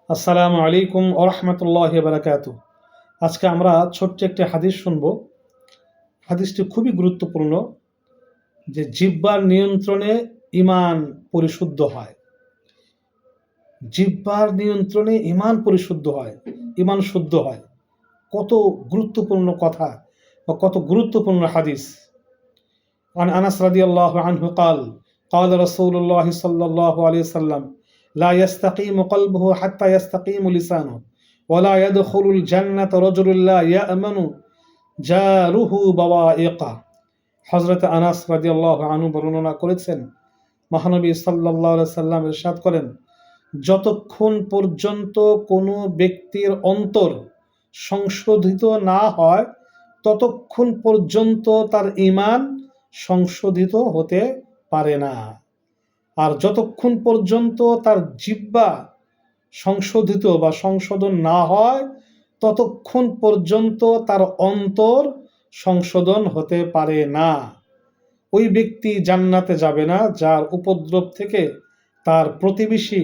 আসসালামু আলাইকুম ওয়া রাহমাতুল্লাহি ওয়া বারাকাতুহু। আজকে আমরা ছোট্ট একটি হাদিস শুনব। হাদিসটি খুবই গুরুত্বপূর্ণ যে জিহ্বার নিয়ন্ত্রণে ঈমান পরিশুদ্ধ হয়। জিহ্বার নিয়ন্ত্রণে ঈমান পরিশুদ্ধ হয়, ঈমান শুদ্ধ হয়। কত গুরুত্বপূর্ণ কথা বা কত গুরুত্বপূর্ণ হাদিস। عن أنس رضي الله عنه قال قال رسول الله صلى الله عليه وسلم لا يستقيم قلبه حتى يستقيم لسانه ولا يدخل الجنة رجل لا يأمن جاره بوائقه। হযরত আনাস রাদিয়াল্লাহু আনহু বর্ণনা করেছেন, মহানবী সাল্লাল্লাহু আলাইহি সাল্লাম ইরশাদ করেন, যতক্ষণ পর্যন্ত কোনো ব্যক্তির অন্তর সংশোধিত না হয় ততক্ষণ পর্যন্ত তার ঈমান সংশোধিত হতে পারে না। আর যতক্ষণ পর্যন্ত তার জিহ্বা সংশোধিত বা সংশোধন না হয় ততক্ষণ পর্যন্ত তার অন্তর সংশোধন হতে পারে না। ওই ব্যক্তি জান্নাতে যাবে না যার উপদ্রব থেকে তার প্রতিবেশী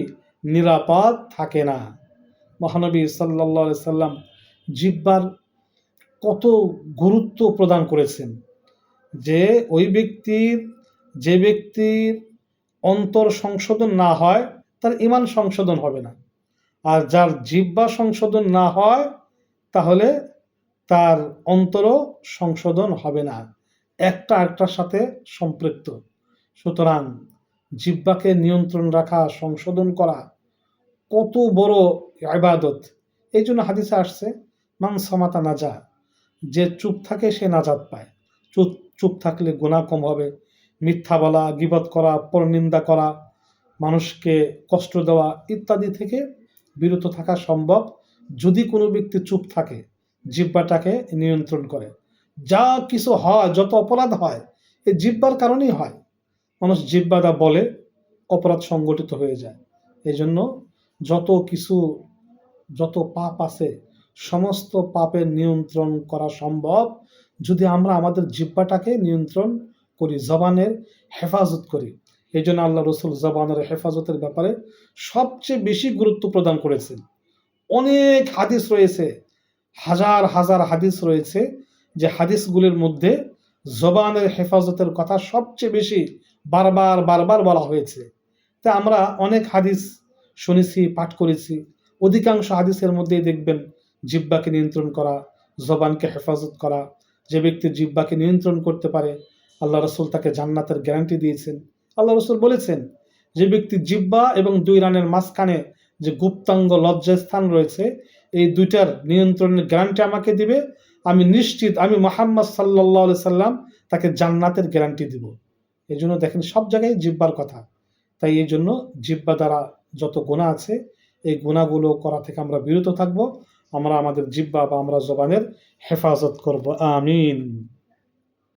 নিরাপদ থাকে না। মহানবী সাল্লাল্লাহু আলাইহি সাল্লাম জিহ্বার কত গুরুত্ব প্রদান করেছেন যে যে ব্যক্তির অন্তর সংশোধন না হয় তার ঈমান সংশোধন হবে না, আর যার জিহ্বা সংশোধন না হয় তাহলে তার অন্তরও সংশোধন হবে না। একটা আরেকটার সাথে সম্পৃক্ত। সুতরাং জিহ্বাকে নিয়ন্ত্রণ রাখা, সংশোধন করা কত বড় ইবাদত। এই জন্য হাদিসে আসছে মান সামাতা নাজা, যে চুপ থাকে সে নাজাত পায়। চুপ থাকলে গুনাহ কম হবে। মিথ্যা বলা, গীবত করা, পরনিন্দা করা, মানুষকে কষ্ট দেওয়া ইত্যাদি থেকে বিরত থাকা সম্ভব যদি কোনো ব্যক্তি চুপ থাকে, জিহ্বাটাকে নিয়ন্ত্রণ করে। যা কিছু হয়, যত অপরাধ হয় এই জিহ্বার কারণেই হয়। মানুষ জিহ্বা দা বলে অপরাধ সংগঠিত হয়ে যায়। এই জন্য যত পাপ আছে সমস্ত পাপের নিয়ন্ত্রণ করা সম্ভব যদি আমরা আমাদের জিহ্বাটাকে নিয়ন্ত্রণ করি, জবানের হেফাজত করি। এই জন্য আল্লাহ রসুল জবানের হেফাজতের ব্যাপারে সবচেয়ে বেশি গুরুত্ব প্রদান করেছেন। অনেক হাদিস রয়েছে, হাজার হাজার হাদিস রয়েছে, যে হাদিসগুলির মধ্যে জবানের হেফাজতের কথা সবচেয়ে বেশি বারবার বলা হয়েছে। তা আমরা অনেক হাদিস শুনেছি, পাঠ করেছি। অধিকাংশ হাদিসের মধ্যেই দেখবেন জিহ্বাকে নিয়ন্ত্রণ করা, জবানকে হেফাজত করা। যে ব্যক্তি জিহ্বাকে নিয়ন্ত্রণ করতে পারে আল্লাহ রসুল তাকে জান্নাতের গ্যারান্টি দিয়েছেন। আল্লাহ রসুল বলেছেন, যে ব্যক্তি জিহ্বা এবং দুই রানের মাঝখানে যে গুপ্তাঙ্গ লজ্জাস্থান রয়েছে এই দুইটার নিয়ন্ত্রণের গ্যারান্টি আমাকে দিবে, আমি নিশ্চিত, আমি মুহাম্মদ সাল্লাল্লাহু আলাইহি সাল্লাম তাকে জান্নাতের গ্যারান্টি দিব। এই জন্য দেখেন সব জায়গায় জিহ্বার কথা। তাই এই জন্য জিহ্বা দ্বারা যত গুনাহ আছে এই গুনাহগুলো করা থেকে আমরা বিরত থাকব। আমরা আমাদের জিহ্বা বা আমরা জবানের হেফাজত করব। আমিন।